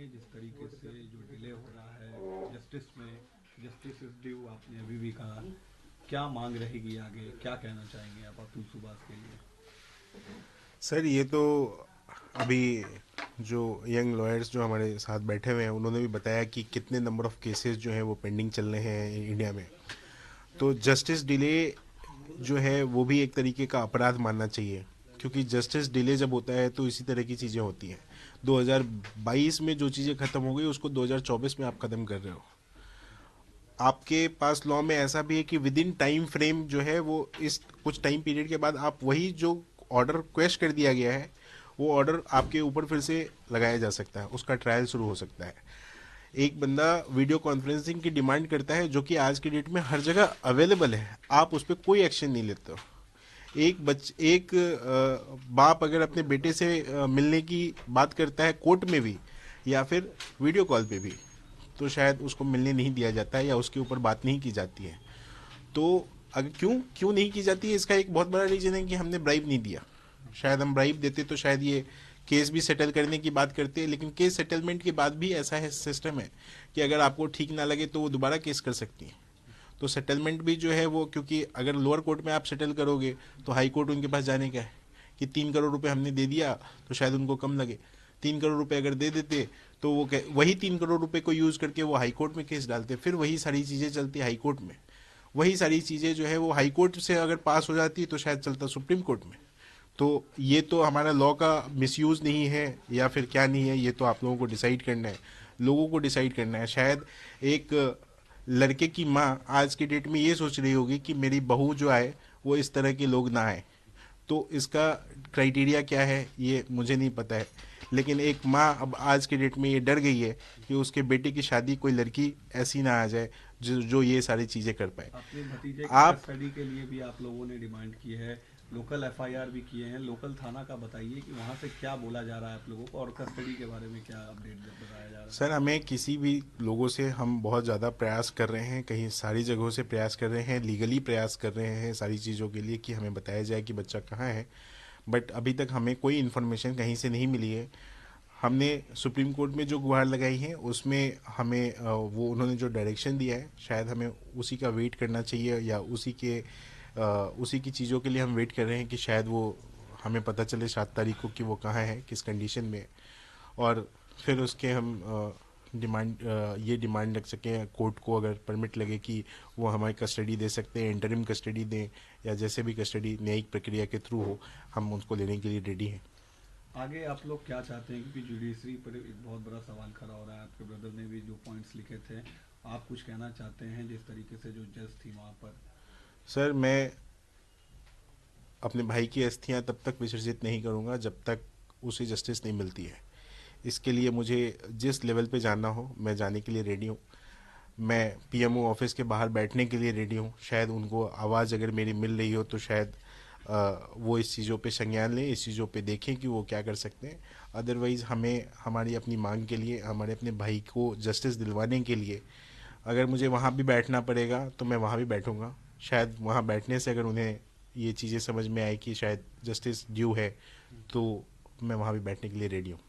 चाहेंगे जिस तरीके से जो डिले हो रहा है जस्टिस में, जस्टिस इज ड्यू आपने अभी भी कहा, क्या मांग रहेगी आगे, क्या कहना चाहेंगे आप अतुल सुभाष के लिए? सर ये तो अभी जो यंग लॉयर्स जो हमारे साथ बैठे हुए हैं उन्होंने भी बताया कि कितने नंबर ऑफ केसेस जो हैं वो पेंडिंग चल रहे हैं इंडिया में। तो जस्टिस डिले जो है वो भी एक तरीके का अपराध मानना चाहिए, क्योंकि जस्टिस डिले जब होता है तो इसी तरह की चीज़ें होती हैं। 2022 में जो चीज़ें ख़त्म हो गई उसको 2024 में आप ख़त्म कर रहे हो। आपके पास लॉ में ऐसा भी है कि विद इन टाइम फ्रेम जो है वो इस कुछ टाइम पीरियड के बाद आप वही जो ऑर्डर क्वेश कर दिया गया है वो ऑर्डर आपके ऊपर फिर से लगाया जा सकता है, उसका ट्रायल शुरू हो सकता है। एक बंदा वीडियो कॉन्फ्रेंसिंग की डिमांड करता है जो कि आज की डेट में हर जगह अवेलेबल है, आप उस पर कोई एक्शन नहीं लेते हो। एक बाप अगर अपने बेटे से मिलने की बात करता है कोर्ट में भी या फिर वीडियो कॉल पे भी, तो शायद उसको मिलने नहीं दिया जाता है या उसके ऊपर बात नहीं की जाती है। तो अगर क्यों क्यों नहीं की जाती है, इसका एक बहुत बड़ा रीजन है कि हमने ब्राइब नहीं दिया। शायद हम ब्राइब देते तो शायद ये केस भी सेटल करने की बात करते हैं, लेकिन केस सेटलमेंट के बाद भी ऐसा है सिस्टम है कि अगर आपको ठीक ना लगे तो वो दोबारा केस कर सकती हैं। तो सेटलमेंट भी जो है वो, क्योंकि अगर लोअर कोर्ट में आप सेटल करोगे तो हाई कोर्ट उनके पास जाने का है कि 3 करोड़ रुपए हमने दे दिया, तो शायद उनको कम लगे। 3 करोड़ रुपए अगर दे देते तो वो वही 3 करोड़ रुपए को यूज करके वो हाई कोर्ट में केस डालते, फिर वही सारी चीज़ें चलती हाई कोर्ट में। वही सारी चीज़ें जो है वो हाई कोर्ट से अगर पास हो जाती तो शायद चलता सुप्रीम कोर्ट में। तो ये तो हमारा लॉ का मिसयूज़ नहीं है या फिर क्या नहीं है, ये तो आप लोगों को डिसाइड करना है, लोगों को डिसाइड करना है। शायद एक लड़के की माँ आज की डेट में ये सोच रही होगी कि मेरी बहू जो आए वो इस तरह के लोग ना आए। तो इसका क्राइटेरिया क्या है ये मुझे नहीं पता है, लेकिन एक माँ अब आज के डेट में ये डर गई है कि उसके बेटे की शादी कोई लड़की ऐसी ना आ जाए जो ये सारी चीज़ें कर पाए। अपने भतीजे की आप कस्टडी के लिए भी आप लोगों ने डिमांड की है, लोकल एफआईआर भी किए हैं, लोकल थाना का बताइए कि वहाँ से क्या बोला जा रहा है आप लोगों को, और कस्टडी के बारे में क्या अपडेट बताया जा रहा है? सर हमें किसी भी लोगों से हम बहुत ज़्यादा प्रयास कर रहे हैं, कहीं सारी जगहों से प्रयास कर रहे हैं, लीगली प्रयास कर रहे हैं सारी चीज़ों के लिए कि हमें बताया जाए कि बच्चा कहाँ है। बट अभी तक हमें कोई इन्फॉर्मेशन कहीं से नहीं मिली है। हमने सुप्रीम कोर्ट में जो गुहार लगाई है उसमें हमें वो उन्होंने जो डायरेक्शन दिया है शायद हमें उसी का वेट करना चाहिए, या उसी की चीज़ों के लिए हम वेट कर रहे हैं कि शायद वो हमें पता चले 7 तारीख को कि वो कहाँ है, किस कंडीशन में है। और फिर उसके हम ये डिमांड रख सकें कोर्ट को, अगर परमिट लगे कि वो हमारी कस्टडी दे सकते हैं, इंटरिम कस्टडी दें या जैसे भी कस्टडी न्यायिक प्रक्रिया के थ्रू हो, हम उसको लेने के लिए रेडी हैं। आगे आप लोग क्या चाहते हैं, क्योंकि जुडिशरी पर एक बहुत बड़ा सवाल खड़ा हो रहा है, आपके ब्रदर ने भी जो पॉइंट्स लिखे थे, आप कुछ कहना चाहते हैं जिस तरीके से जो जज थी वहाँ पर? सर मैं अपने भाई की अस्थियां तब तक विसर्जित नहीं करूंगा जब तक उसे जस्टिस नहीं मिलती है। इसके लिए मुझे जिस लेवल पे जाना हो मैं जाने के लिए रेडी हूँ। मैं पीएमओ ऑफिस के बाहर बैठने के लिए रेडी हूँ। शायद उनको आवाज़ अगर मेरी मिल रही हो तो शायद वो इस चीज़ों पे संज्ञान लें, इस चीज़ों पे देखें कि वो क्या कर सकते हैं। अदरवाइज़ हमें हमारी अपनी मांग के लिए, हमारे अपने भाई को जस्टिस दिलवाने के लिए अगर मुझे वहाँ भी बैठना पड़ेगा तो मैं वहाँ भी बैठूँगा। शायद वहाँ बैठने से अगर उन्हें ये चीज़ें समझ में आए कि शायद जस्टिस ड्यू है, तो मैं वहाँ भी बैठने के लिए रेडी हूँ।